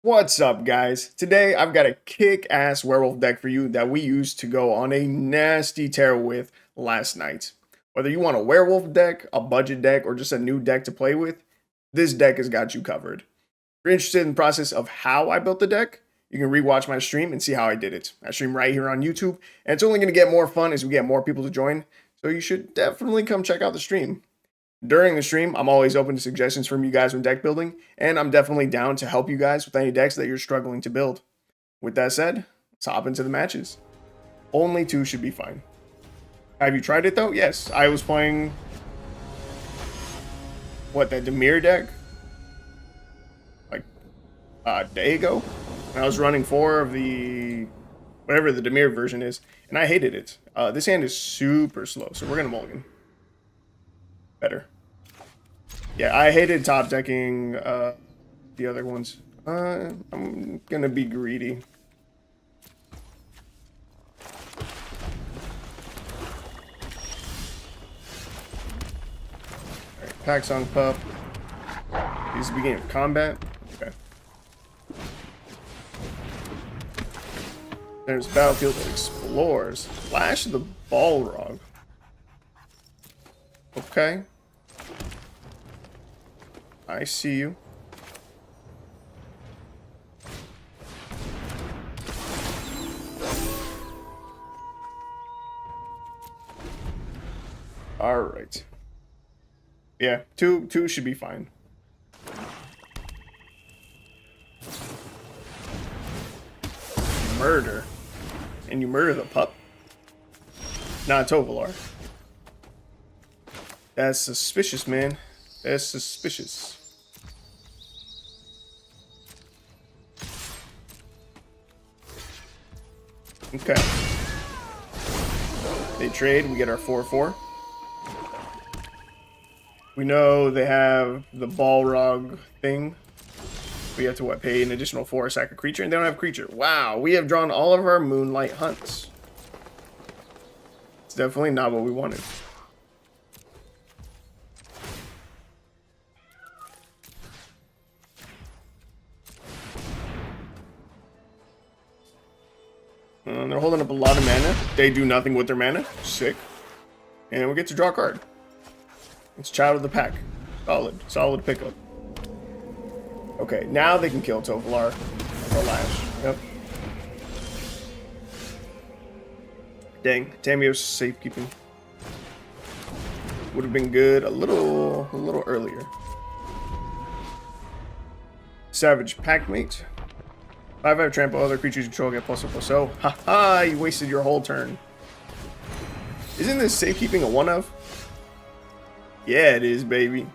What's up, guys? Today I've got a kick-ass werewolf deck for you that we used to go on a nasty tear with last night. Whether you want a werewolf deck, a budget deck, or just a new deck to play with, this deck has got you covered. If you're interested in the process of how I built the deck, you can rewatch my stream and see how I did it. I stream right here on YouTube, and it's only going to get more fun as we get more people to join, so you should definitely come check out the stream. During the stream, I'm always open to suggestions from you guys when deck building, and I'm definitely down to help you guys with any decks that you're struggling to build. With that said, let's hop into the matches. Only two should be fine. Have you tried it though? Yes, I was playing... that Dimir deck? Like, a day ago? And I was running 4 of the... whatever the Dimir version is, and I hated it. This hand is super slow, so we're gonna mulligan. Better. Yeah, I hated top decking the other ones. I'm gonna be greedy. Alright, Pack Song Pup. This is the beginning of combat. Okay. There's Battlefield that explores. Flash the Balrog. Okay. I see you. All right. Yeah, two should be fine. Murder. And you murder the pup? Not Tovolar. That's suspicious, man. That's suspicious. Okay. They trade, we get our 4/4. We know they have the Balrog thing. We have to, pay an additional 4, sack a creature, and they don't have creature. Wow, we have drawn all of our Moonlight Hunts. It's definitely not what we wanted. They're holding up a lot of mana. They do nothing with their mana. Sick. And we get to draw a card. It's Child of the Pack. Solid pickup. Okay, now they can kill Tovolar or Lash. Yep. Dang, Tamio's safekeeping. Would have been good a little earlier. Savage Packmate. 5/5 trample, other creatures you control get +1/+0. Haha, you wasted your whole turn. Isn't this safekeeping a 1-of? Yeah, it is, baby.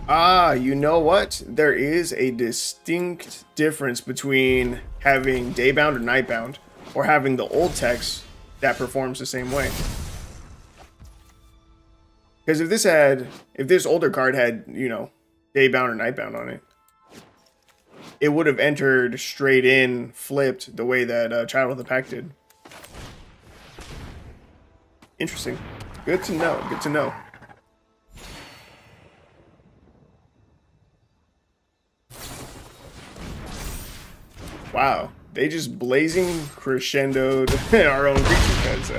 Ah, you know what? There is a distinct difference between having Daybound or Nightbound, or having the old text that performs the same way. Because if this older card had, you know, Daybound or Nightbound on it, it would have entered straight in, flipped, the way that Child of the Pack did. Interesting. Good to know. Good to know. Wow. They just blazing crescendoed our own creature because...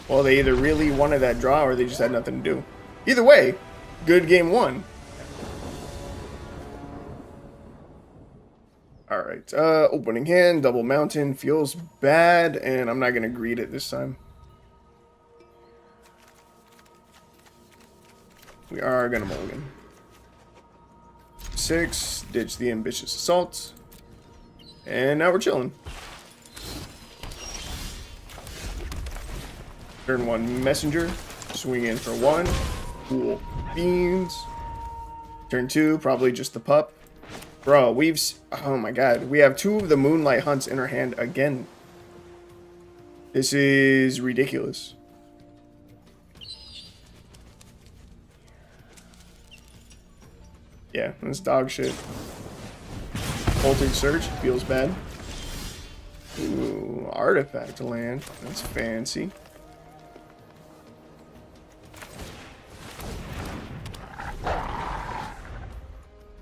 well, they either really wanted that draw or they just had nothing to do. Either way, good game 1. Alright, opening hand, double mountain, feels bad, and I'm not going to greed it this time. We are going to mulligan. 6, ditch the ambitious assault, and now we're chilling. Turn 1 messenger, swing in for 1, cool beans. Turn 2, probably just the pup. Bro, oh my god, we have 2 of the Moonlight Hunts in our hand again. This is ridiculous. Yeah, that's dog shit. Bolting Search, feels bad. Ooh, artifact land, that's fancy.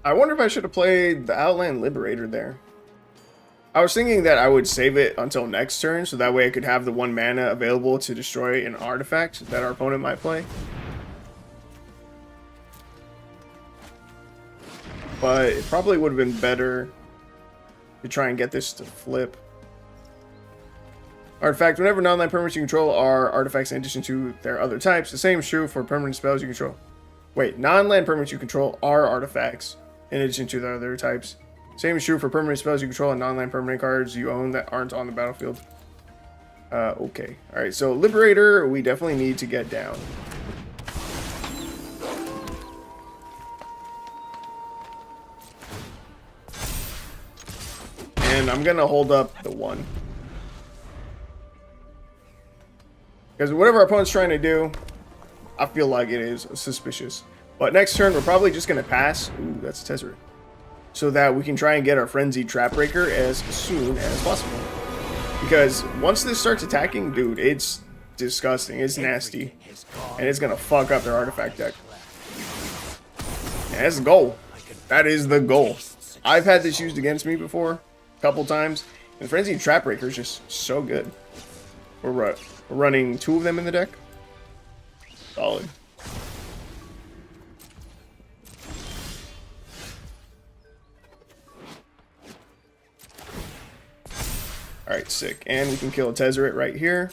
I wonder if I should have played the Outland Liberator there. I was thinking that I would save it until next turn, so that way I could have the 1 mana available to destroy an artifact that our opponent might play. But it probably would have been better to try and get this to flip. Artifact, whenever non-land permanents you control are artifacts in addition to their other types, the same is true for permanent spells you control. Wait, non-land permanents you control are artifacts in addition to their other types. Same is true for permanent spells you control and non-land permanent cards you own that aren't on the battlefield. Okay. Alright, so Liberator, we definitely need to get down. And I'm going to hold up the 1. Because whatever our opponent's trying to do, I feel like it is suspicious. But next turn, we're probably just going to pass. Ooh, that's Tezzeret. So that we can try and get our Frenzied Trapbreaker as soon as possible. Because once this starts attacking, dude, it's disgusting. It's nasty. And it's going to fuck up their artifact deck. And that's the goal. That is the goal. I've had this used against me before. A couple times. And Frenzied Trapbreaker is just so good. We're running 2 of them in the deck. Solid. Alright, sick. And we can kill a Tezzeret right here.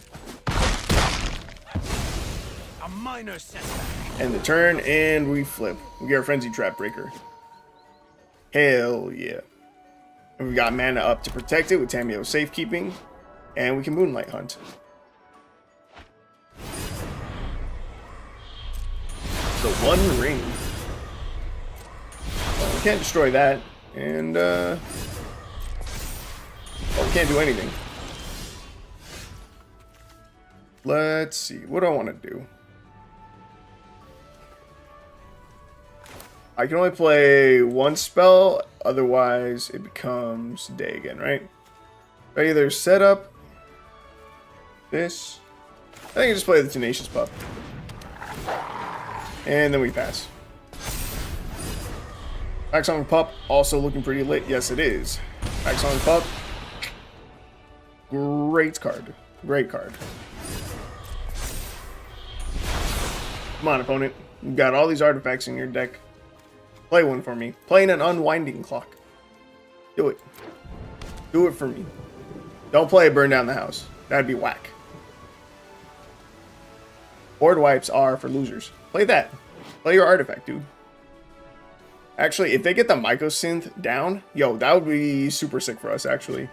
A minor setback. End the turn, and we flip. We get our Frenzied Trapbreaker. Hell yeah. And we got mana up to protect it with Tamiyo's Safekeeping. And we can Moonlight Hunt. The 1 ring. Well, we can't destroy that. And, well, we can't do anything. Let's see. What do I want to do? I can only play 1 spell. Otherwise, it becomes day again, right? I either set up this. I think I just play the Tenacious Pup. And then we pass. Paxong Pup also looking pretty lit. Yes, it is. Paxong Pup. Great card. Great card. Come on, opponent. You've got all these artifacts in your deck. Play one for me. Playing an Unwinding Clock. Do it. Do it for me. Don't play Burn Down the House. That'd be whack. Board wipes are for losers. Play that. Play your artifact, dude. Actually, if they get the Mycosynth down, yo, that would be super sick for us, actually.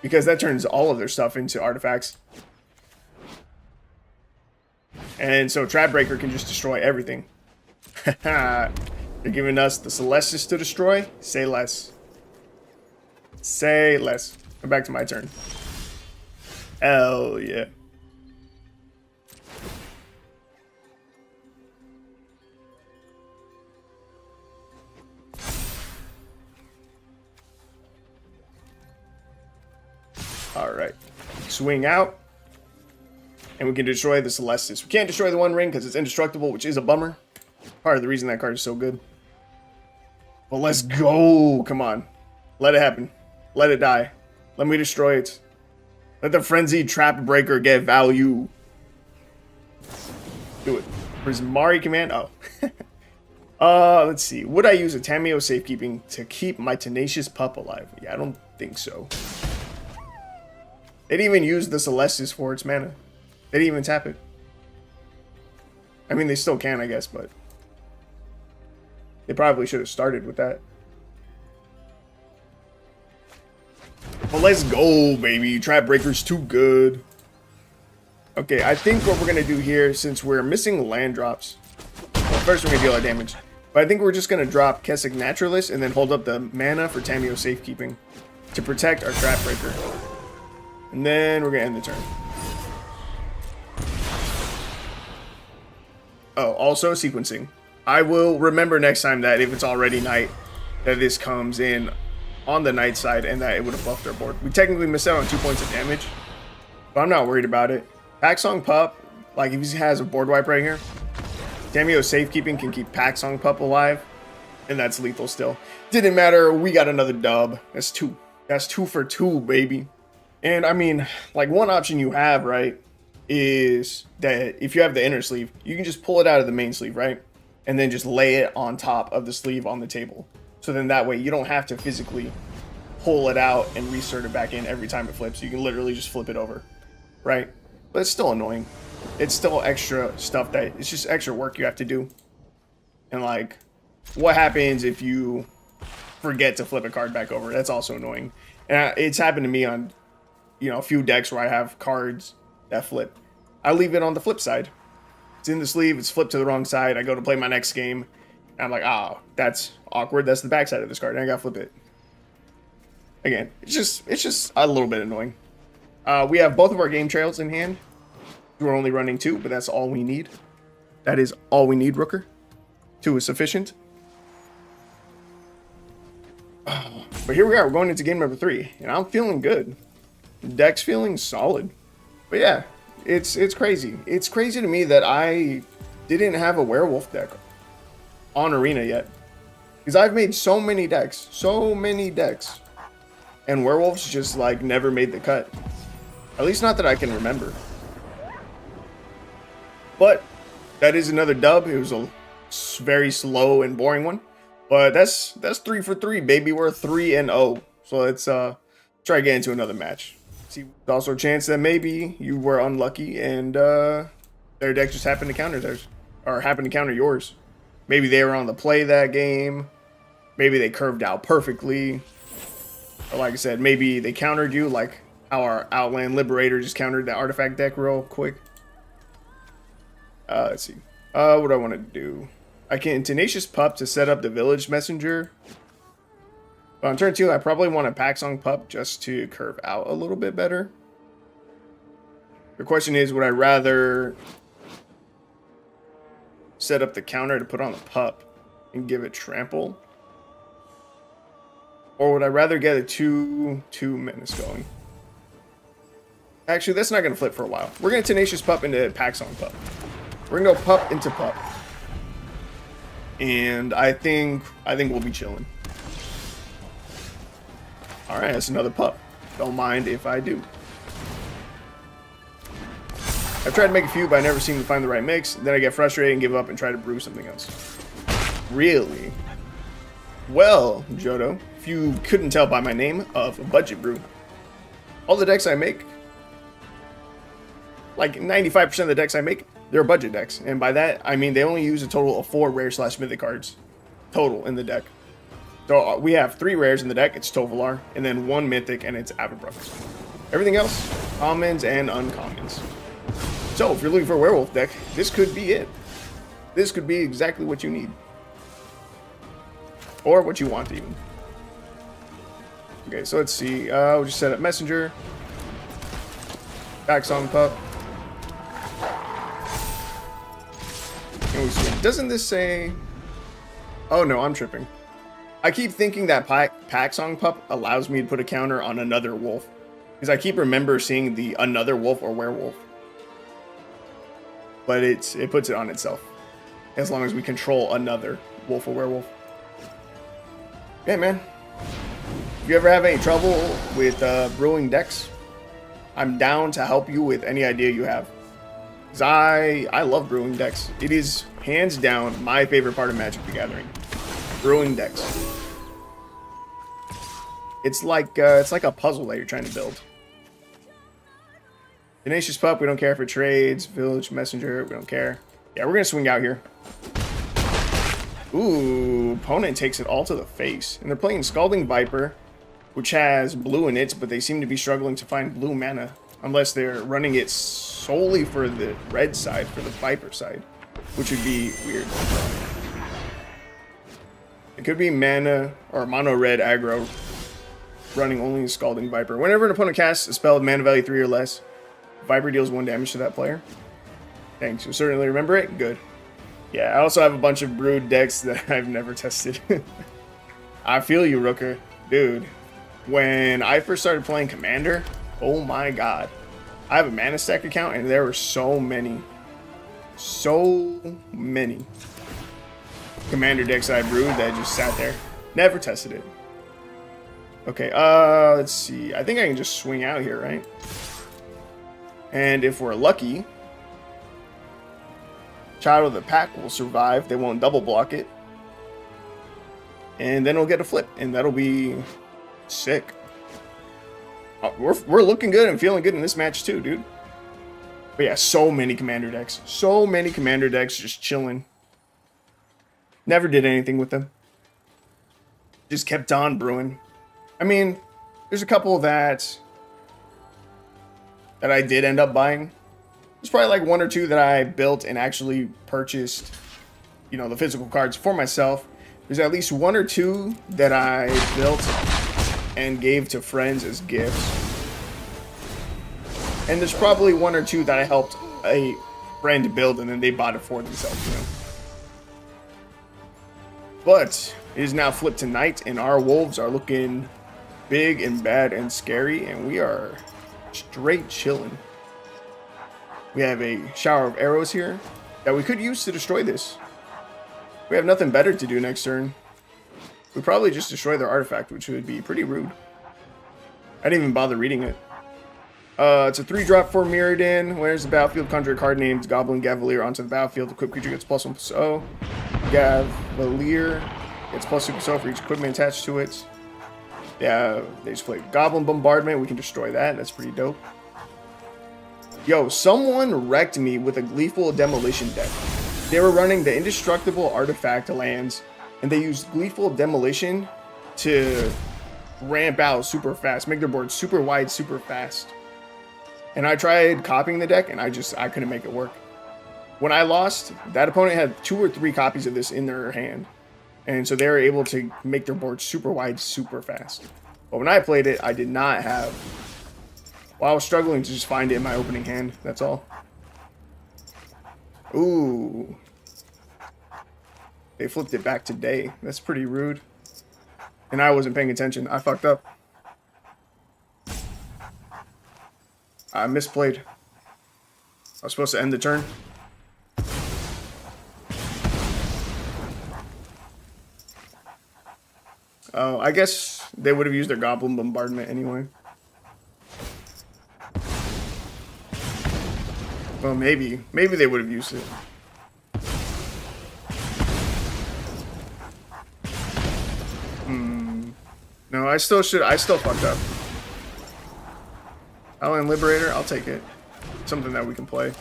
Because that turns all of their stuff into artifacts. And so Trapbreaker can just destroy everything. They're giving us the Celestis to destroy. Say less. Say less. Come back to my turn. Hell yeah. Alright. Swing out. And we can destroy the Celestis. We can't destroy the 1 ring because it's indestructible, which is a bummer. Part of the reason that card is so good. Well, let's go. Come on. Let it happen. Let it die. Let me destroy it. Let the Frenzied Trapbreaker get value. Do it. Prismari command. Oh. Let's see. Would I use a Tamiyo Safekeeping to keep my Tenacious Pup alive? Yeah, I don't think so. They didn't even use the Celestis for its mana. They didn't even tap it. I mean, they still can, I guess, but they probably should have started with that. Well, let's go, baby. Trapbreaker's too good. Okay, I think what we're going to do here, since we're missing land drops, well, first we're going to deal our damage. But I think we're just going to drop Kessig Naturalist and then hold up the mana for Tamiyo Safekeeping to protect our Trapbreaker. And then we're going to end the turn. Oh, also sequencing. I will remember next time that if it's already night, that this comes in on the night side and that it would have buffed our board. We technically missed out on 2 points of damage, but I'm not worried about it. Paxong Pup, like if he has a board wipe right here, Tamiyo Safekeeping can keep Paxong Pup alive. And that's lethal still. Didn't matter. We got another dub. That's two. That's 2 for 2, baby. And I mean, like, one option you have, right, is that if you have the inner sleeve, you can just pull it out of the main sleeve, right? And then just lay it on top of the sleeve on the table. So then that way you don't have to physically pull it out and reinsert it back in every time it flips. You can literally just flip it over, right? But it's still annoying. It's still extra stuff that it's just extra work you have to do. And like, what happens if you forget to flip a card back over? That's also annoying. And it's happened to me on, you know, a few decks where I have cards that flip. I leave it on the flip side. It's in the sleeve, it's flipped to the wrong side. I go to play my next game, and I'm like, oh, that's awkward. That's the back side of this card, and I gotta flip it. Again, it's just a little bit annoying. We have both of our game trails in hand. We're only running 2, but that's all we need. That is all we need, Rooker. 2 is sufficient. But here we are, we're going into game number 3, and I'm feeling good. Deck's feeling solid. But yeah, it's crazy. It's crazy to me that I didn't have a werewolf deck on Arena yet. Because I've made so many decks. And werewolves just like never made the cut. At least not that I can remember. But that is another dub. It was a very slow and boring one. But that's 3 for 3, baby. We're 3-0. So let's try to get into another match. See, there's also a chance that maybe you were unlucky and their deck just happened to counter theirs, or happened to counter yours. Maybe they were on the play that game. Maybe they curved out perfectly. Or like I said, maybe they countered you, like how our Outland Liberator just countered that artifact deck real quick. Let's see. What do I want to do? I can Tenacious Pup to set up the Village Messenger. But on turn 2, I probably want a Paxong Pup just to curve out a little bit better. The question is, would I rather set up the counter to put on the Pup and give it Trample? Or would I rather get a 2/2 Menace going? Actually, that's not going to flip for a while. We're going to Tenacious Pup into Paxong Pup. We're going to go Pup into Pup. And I think we'll be chilling. Alright, that's another Pup. Don't mind if I do. I've tried to make a few, but I never seem to find the right mix. Then I get frustrated and give up and try to brew something else. Really? Well, Jodo, if you couldn't tell by my name of Budget Brew, all the decks I make, like 95% of the decks I make, they're budget decks. And by that, I mean they only use a total of 4 rare/mythic cards total in the deck. So we have 3 rares in the deck, it's Tovolar, and then 1 mythic, and it's Avabruck. Everything else, commons and uncommons. So if you're looking for a werewolf deck, this could be it. This could be exactly what you need. Or what you want even. Okay, so let's see. We'll just set up Messenger. Paxong Pup. And we see. Doesn't this say... Oh no, I'm tripping. I keep thinking that Paxong Pup allows me to put a counter on another wolf. Because I keep remember seeing the another wolf or werewolf. But it puts it on itself. As long as we control another wolf or werewolf. Yeah, man. If you ever have any trouble with brewing decks, I'm down to help you with any idea you have. Because I love brewing decks. It is hands down my favorite part of Magic the Gathering. Brewing decks. It's like a puzzle that you're trying to build. Tenacious Pup, we don't care for trades. Village Messenger, we don't care. Yeah, we're gonna swing out here. Ooh, opponent takes it all to the face. And they're playing Scalding Viper, which has blue in it, but they seem to be struggling to find blue mana. Unless they're running it solely for the red side, for the Viper side. Which would be weird. It could be mana or mono red aggro running only Scalding Viper. Whenever an opponent casts a spell with mana value 3 or less, Viper deals 1 damage to that player. Thanks, you'll certainly remember it. Good. Yeah, I also have a bunch of brewed decks that I've never tested. I feel you, Rooker. Dude, when I first started playing Commander, oh my god. I have a Mana Stack account and there were so many. So many. commander decks that I brewed that just sat there. Never tested it. Okay, let's see. I think I can just swing out here, right? And if we're lucky, Child of the Pack will survive. They won't double block it. And then we'll get a flip, and that'll be sick. We're looking good and feeling good in this match too, dude. But yeah, so many commander decks. So many commander decks just chilling. Never did anything with them. Just kept on brewing. I mean, there's a couple that I did end up buying. There's probably like one or two that I built and actually purchased, you know, the physical cards for myself. There's at least one or two that I built and gave to friends as gifts. And there's probably one or two that I helped a friend build and then they bought it for themselves, you know. But it is now flipped to night and our wolves are looking big and bad and scary, and we are straight chilling. We have a shower of arrows here that we could use to destroy this. We have nothing better to do next turn. We probably just destroy their artifact, which would be pretty rude. I didn't even bother reading it. It's a 3-drop for Mirrodin. Where's the battlefield? Conjure a card named Goblin Gavalier onto the battlefield. Equipped creature gets +1/+0. Gavalier gets +2/+0 for each equipment attached to it. Yeah, they just played Goblin Bombardment. We can destroy that. That's pretty dope. Yo, someone wrecked me with a Gleeful Demolition deck. They were running the Indestructible Artifact lands, and they used Gleeful Demolition to ramp out super fast, make their board super wide, super fast. And I tried copying the deck, and I couldn't make it work. When I lost, that opponent had 2 or 3 copies of this in their hand. And so they were able to make their board super wide, super fast. But when I played it, I did not have... Well, I was struggling to just find it in my opening hand, that's all. Ooh. They flipped it back today. That's pretty rude. And I wasn't paying attention. I fucked up. I misplayed. I was supposed to end the turn. Oh, I guess they would have used their Goblin Bombardment anyway. Well, maybe. Maybe they would have used it. No, I still fucked up. Outland Liberator, I'll take it. Something that we can play.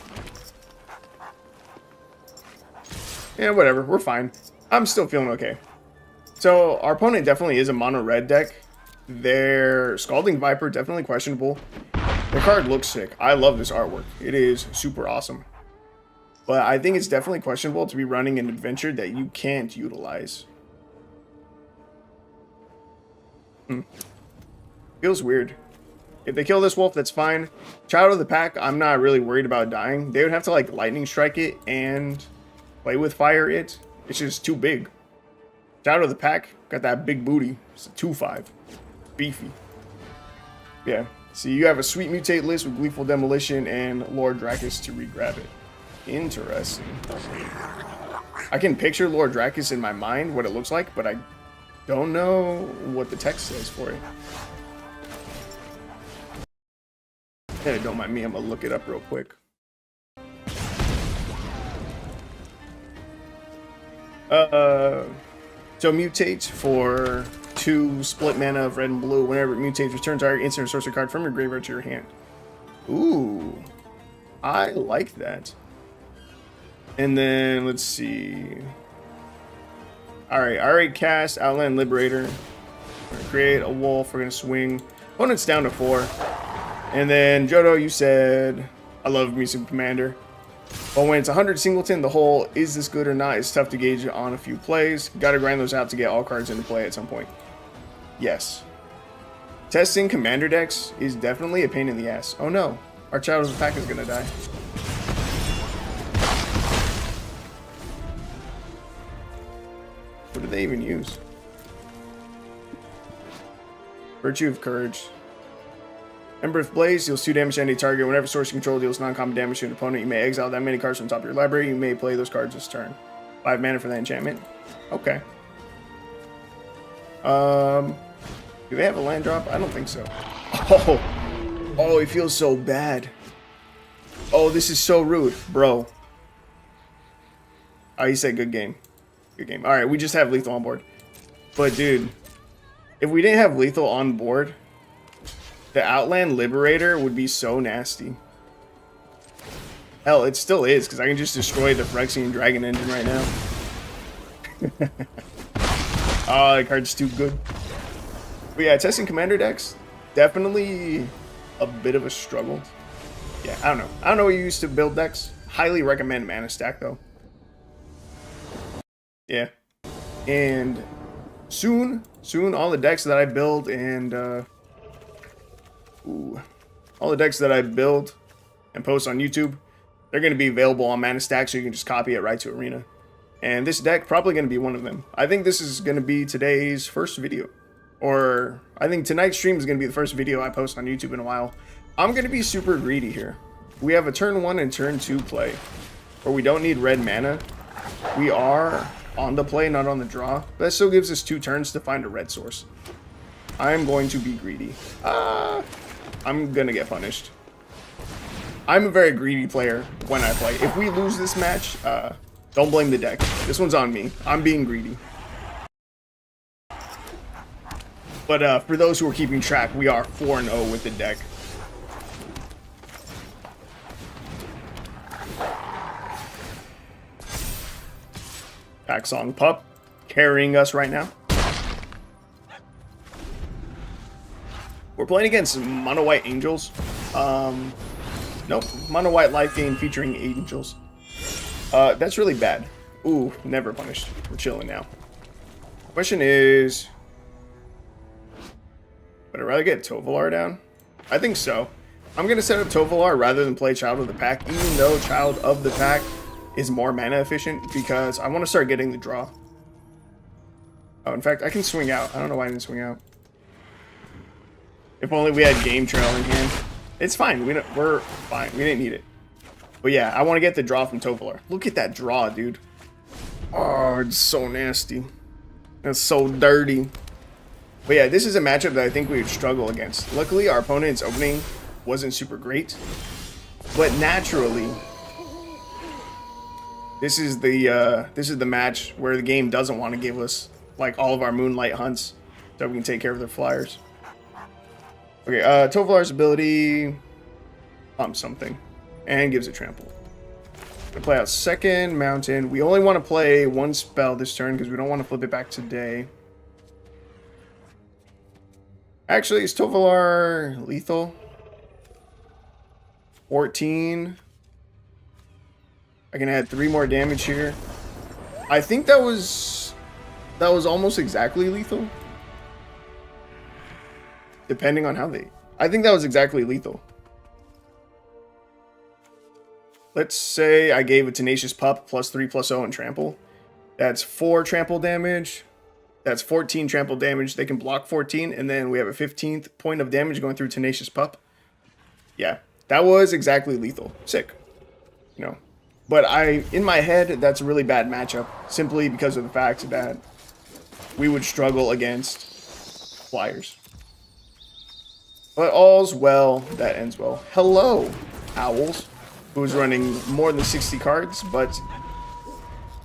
Yeah, whatever. We're fine. I'm still feeling okay. So, our opponent definitely is a mono-red deck. Their Scalding Viper, definitely questionable. The card looks sick. I love this artwork. It is super awesome. But I think it's definitely questionable to be running an adventure that you can't utilize. Feels weird. If they kill this wolf, that's fine. Child of the Pack, I'm not really worried about dying. They would have to like lightning strike it and play with fire it. It's just too big. Child of the Pack got that big booty. It's a 2/5. Beefy. Yeah. See, you have a sweet mutate list with Gleeful Demolition and Lord Dracus to re-grab it. Interesting. I can picture Lord Dracus in my mind, what it looks like, but I don't know what the text says for it. Hey, don't mind me, I'm gonna look it up real quick. So mutate for 2 split mana of red and blue. Whenever it mutates, return target instant or sorcery card from your graveyard to your hand. Ooh, I like that. And then let's see. Alright, I already cast Outland Liberator. We're gonna create a wolf, we're gonna swing. Opponent's down to 4. And then Jodo, you said, I love me some Commander. But when it's 100 singleton, the whole is this good or not is tough to gauge on a few plays. Gotta grind those out to get all cards into play at some point. Yes. Testing Commander decks is definitely a pain in the ass. Oh no, our Child of the Pack is gonna die. What did they even use? Virtue of Courage. Embereth Blaze deals 2 damage to any target. Whenever source control deals non-common damage to an opponent, you may exile that many cards from the top of your library. You may play those cards this turn. 5 mana for that enchantment. Okay. Do they have a land drop? I don't think so. Oh, it feels so bad. Oh, this is so rude, bro. Oh, he said good game. Good game. All right, we just have lethal on board. But dude, if we didn't have lethal on board, the Outland Liberator would be so nasty. Hell, it still is, because I can just destroy the Phyrexian Dragon engine right now. Oh, that card's too good. But yeah, testing commander decks, definitely a bit of a struggle. Yeah, I don't know. I don't know what you used to build decks. Highly recommend Mana Stack, though. Yeah. And soon, all the decks that I build and, all the decks that I build and post on YouTube, they're going to be available on Mana Stack, so you can just copy it right to Arena. And this deck probably going to be one of them. I think this is going to be today's first video. Or I think tonight's stream is going to be the first video I post on YouTube in a while. I'm going to be super greedy here. We have a turn 1 and turn 2 play where we don't need red mana. We are on the play, not on the draw. That still gives us 2 turns to find a red source. I'm going to be greedy. I'm going to get punished. I'm a very greedy player when I play. If we lose this match, don't blame the deck. This one's on me. I'm being greedy. But for those who are keeping track, we are 4-0 with the deck. Packsong Pup carrying us right now. We're playing against Mono White Angels. Nope, Mono White life gain featuring Angels. That's really bad. Ooh, never punished. We're chilling now. Question is, would I rather get Tovolar down? I think so. I'm going to set up Tovolar rather than play Child of the Pack, even though Child of the Pack is more mana efficient, because I want to start getting the draw. Oh, in fact, I can swing out. I don't know why I didn't swing out. If only we had Game Trail in hand. It's fine. We're fine. We didn't need it. But yeah, I want to get the draw from Tovolar. Look at that draw, dude. Oh, it's so nasty. That's so dirty. But yeah, this is a matchup that I think we would struggle against. Luckily, our opponent's opening wasn't super great. But naturally, this is the match where the game doesn't want to give us like all of our Moonlight hunts so we can take care of their flyers. Okay, Tovolar's ability pumps something and gives it trample. Gonna play out second mountain. We only want to play 1 spell this turn because we don't want to flip it back today. Actually, is Tovolar lethal? 14. I can add 3 more damage here. I think that was almost exactly lethal. Depending on how they... I think that was exactly lethal. Let's say I gave a Tenacious Pup +3/+0 and trample. That's 4 trample damage. That's 14 trample damage. They can block 14, and then we have a 15th point of damage going through Tenacious Pup. Yeah, that was exactly lethal. Sick. You know. But in my head, that's a really bad matchup, simply because of the fact that we would struggle against flyers. But all's well that ends well. Hello, Owls, who's running more than 60 cards, but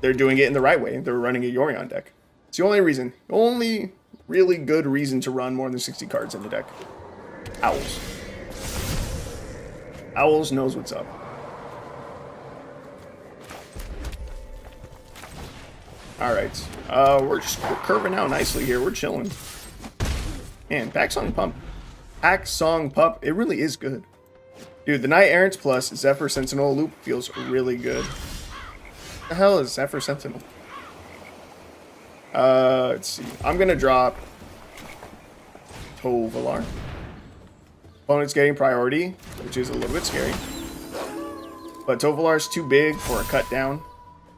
they're doing it in the right way. They're running a Yorion deck. It's the only really good reason to run more than 60 cards in the deck. Owls. Owls knows what's up. Alright. We're curving out nicely here. We're chilling. Man, Packsong Pup, it really is good. Dude, the Knight Errant plus Zephyr Sentinel loop feels really good. What the hell is Zephyr Sentinel? Let's see. I'm gonna drop Tovolar. Opponent's getting priority, which is a little bit scary. But Tovolar's too big for a cut down.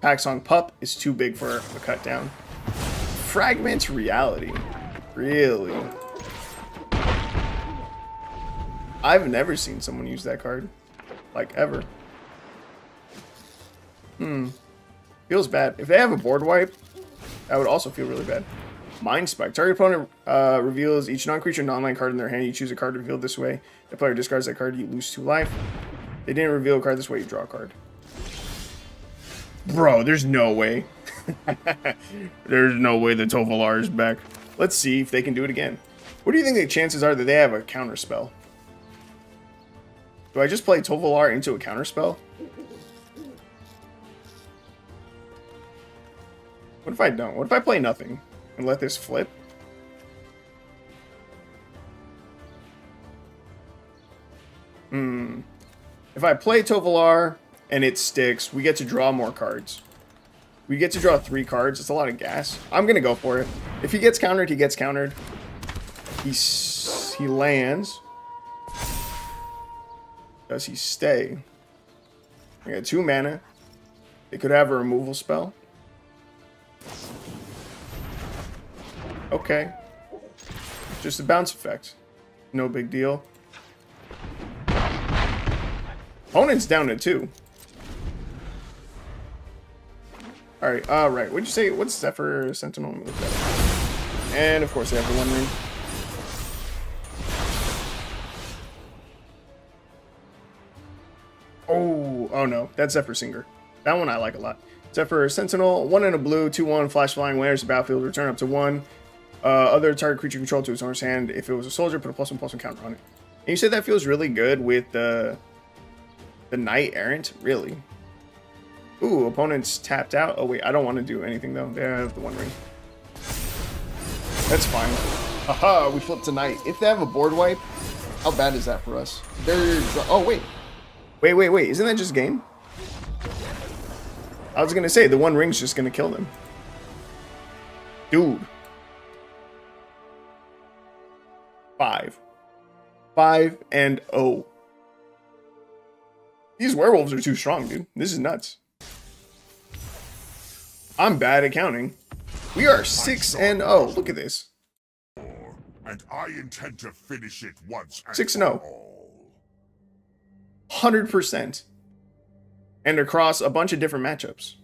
Packsong Pup is too big for a cut down. Fragment Reality. Really? I've never seen someone use that card. Like, ever. Feels bad. If they have a board wipe, that would also feel really bad. Mind Spike. Target opponent reveals each non-creature non-land card in their hand. You choose a card revealed this way. The player discards that card, you lose 2 life. They didn't reveal a card this way, you draw a card. Bro, there's no way. There's no way the Tovolar is back. Let's see if they can do it again. What do you think the chances are that they have a counter spell? Do I just play Tovolar into a counter spell? What if I don't? What if I play nothing and let this flip? If I play Tovolar and it sticks, we get to draw more cards. We get to draw 3 cards. It's a lot of gas. I'm going to go for it. If he gets countered, he gets countered. He lands. Does he stay? I got 2 mana. They could have a removal spell. Okay. Just a bounce effect. No big deal. Opponent's down to 2. Alright, right. What'd you say? What's Zephyr Sentinel? Let me look that up. And of course they have the 1 ring. Oh no, that's Zephyr Singer. That one I like a lot. Zephyr Sentinel, 1 and a blue, 2/1, flash flying, when enters the battlefield, return up to 1. Other target creature controlled to its owner's hand. If it was a soldier, put a +1/+1 counter on it. And you said that feels really good with the Knight Errant? Really? Ooh, opponent's tapped out. Oh wait, I don't want to do anything though. They have the 1 ring. That's fine. Aha, we flipped to Knight. If they have a board wipe, how bad is that for us? Oh wait. Wait. Isn't that just game? I was gonna say the 1 ring's just gonna kill them. Dude. 5-0. These werewolves are too strong, dude. This is nuts. I'm bad at counting. We are 6-0. Look at this. And I intend to finish it once and 6-0. for all. 100%. And across a bunch of different matchups.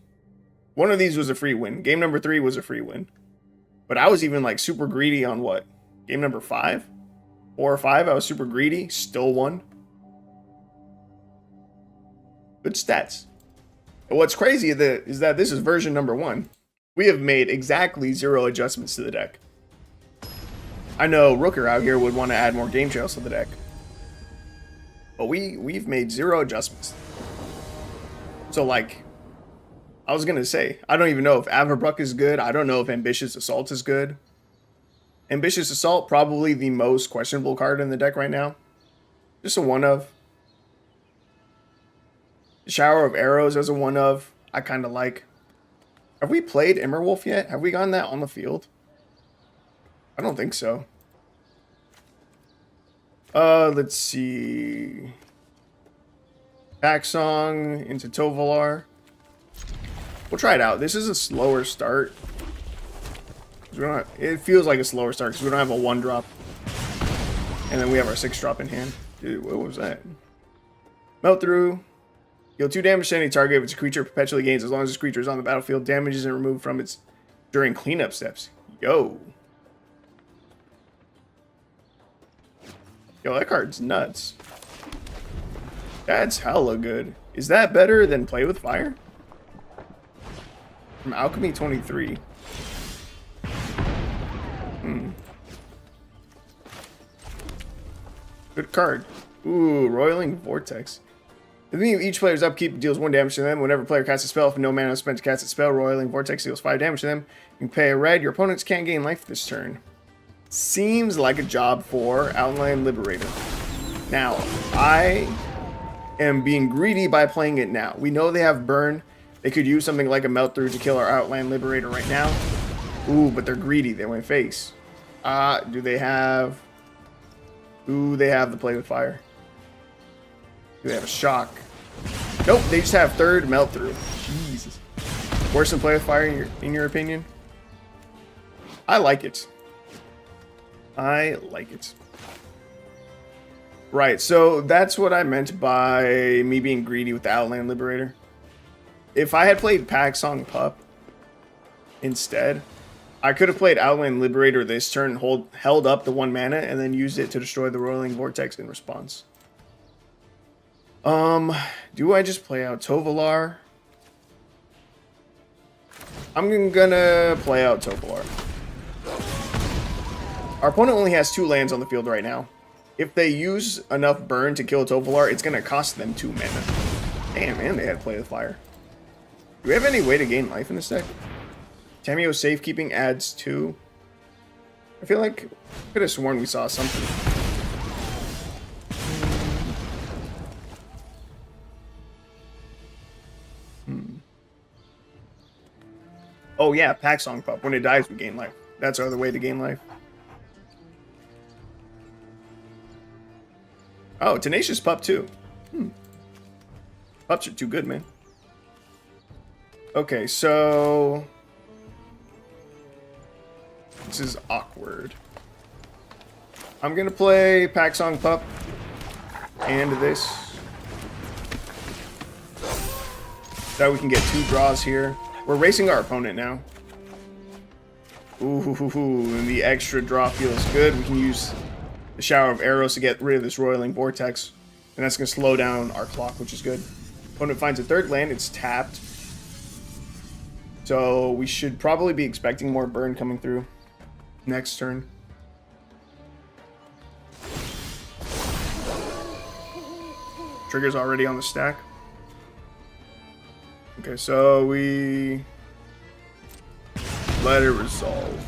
One of these was a free win. Game number 3 was a free win. But I was even like super greedy on what? Game number 5? 4 or 5, I was super greedy. Still won. Good stats. And what's crazy is that this is version number 1. We have made exactly 0 adjustments to the deck. I know Rooker out here would want to add more game trails to the deck. But we've made 0 adjustments. So like, I was gonna say, I don't even know if Averbruck is good. I don't know if Ambitious Assault is good. Ambitious Assault, probably the most questionable card in the deck right now. Just a 1-of. Shower of Arrows as a 1-of. I kind of like. Have we played Immerwolf yet? Have we gotten that on the field? I don't think so. Let's see. Pack Song into Tovolar. We'll try it out. This is a slower start. It feels like a slower start because we don't have a 1-drop. And then we have our 6-drop in hand. Dude, what was that? Melt Through. Deal 2 damage to any target if its creature perpetually gains as long as this creature is on the battlefield. Damage isn't removed from its during cleanup steps. Yo, that card's nuts. That's hella good. Is that better than Play with Fire? From Alchemy 23. Good card. Ooh, Roiling Vortex. The beginning of each player's upkeep deals 1 damage to them. Whenever a player casts a spell, if no mana is spent to cast a spell, Roiling Vortex deals 5 damage to them. You can pay a red. Your opponents can't gain life this turn. Seems like a job for Outland Liberator. Now, I am being greedy by playing it now. We know they have burn. They could use something like a Melt Through to kill our Outland Liberator right now. Ooh, but they're greedy. They went face. Do they have... Ooh, they have the Play with Fire. Do they have a Shock? Nope, they just have 3rd Melt Through. Jesus. Worse than Play with Fire in your opinion? I like it. I like it. Right, so that's what I meant by me being greedy with the Outland Liberator. If I had played Pack Song Pup instead, I could have played Outland Liberator this turn, held up the 1 mana, and then used it to destroy the Roiling Vortex in response. Do I just play out Tovolar? I'm gonna play out Tovolar. Our opponent only has 2 lands on the field right now. If they use enough burn to kill Tovolar, it's gonna cost them 2 mana. Damn, man, they had to play the fire. Do we have any way to gain life in this deck? Tameo Safekeeping adds 2. I feel like I could have sworn we saw something. Oh yeah, Pack Song Pup. When it dies, we gain life. That's our other way to gain life. Oh, Tenacious Pup too. Pups are too good, man. Okay, so this is awkward. I'm gonna play Pack Song Pup and this. So we can get 2 draws here. We're racing our opponent now. Ooh, and the extra draw feels good. We can use the Shower of Arrows to get rid of this Roiling Vortex. And that's going to slow down our clock, which is good. Opponent finds a 3rd land. It's tapped. So we should probably be expecting more burn coming through next turn. Trigger's already on the stack. Okay, so we let it resolve.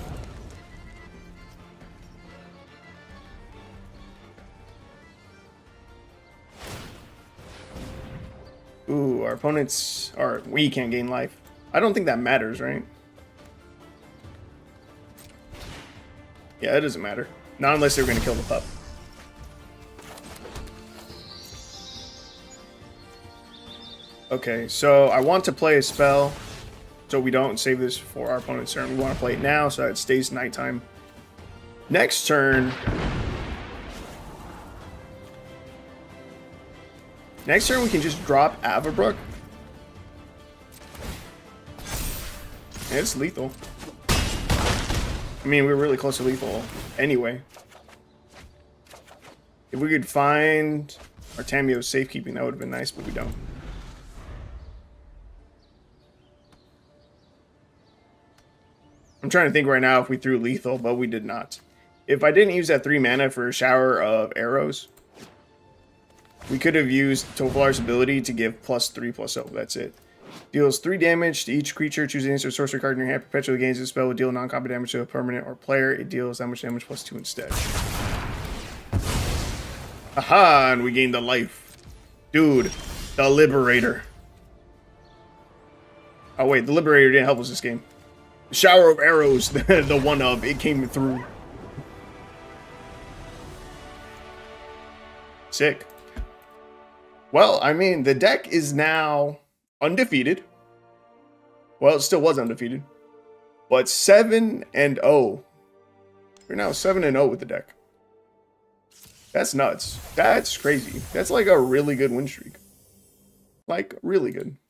Ooh, our opponents are... We can't gain life. I don't think that matters, right? Yeah, it doesn't matter. Not unless they're going to kill the pup. Okay, so I want to play a spell so we don't save this for our opponent's turn. We want to play it now so that it stays nighttime. Next turn... Next turn we can just drop Avabrook. And it's lethal. I mean, we were really close to lethal anyway. If we could find our Tameo Safekeeping, that would have been nice, but we don't. I'm trying to think right now if we threw lethal, but we did not. If I didn't use that 3 mana for a Shower of Arrows, we could have used Tovolar's ability to give +3/+0. That's it. Deals 3 damage to each creature. Choose an instant sorcery card in your hand. Perpetually gains this spell. Will deal non-combat damage to a permanent or player. It deals that much damage +2 instead. Aha! And we gained the life. Dude, the Liberator. Oh wait, the Liberator didn't help us this game. Shower of Arrows, the one of, it came through. Sick. Well, I mean, the deck is now undefeated. Well, it still was undefeated. But 7-0. We're now 7-0 with the deck. That's nuts. That's crazy. That's like a really good win streak. Like, really good.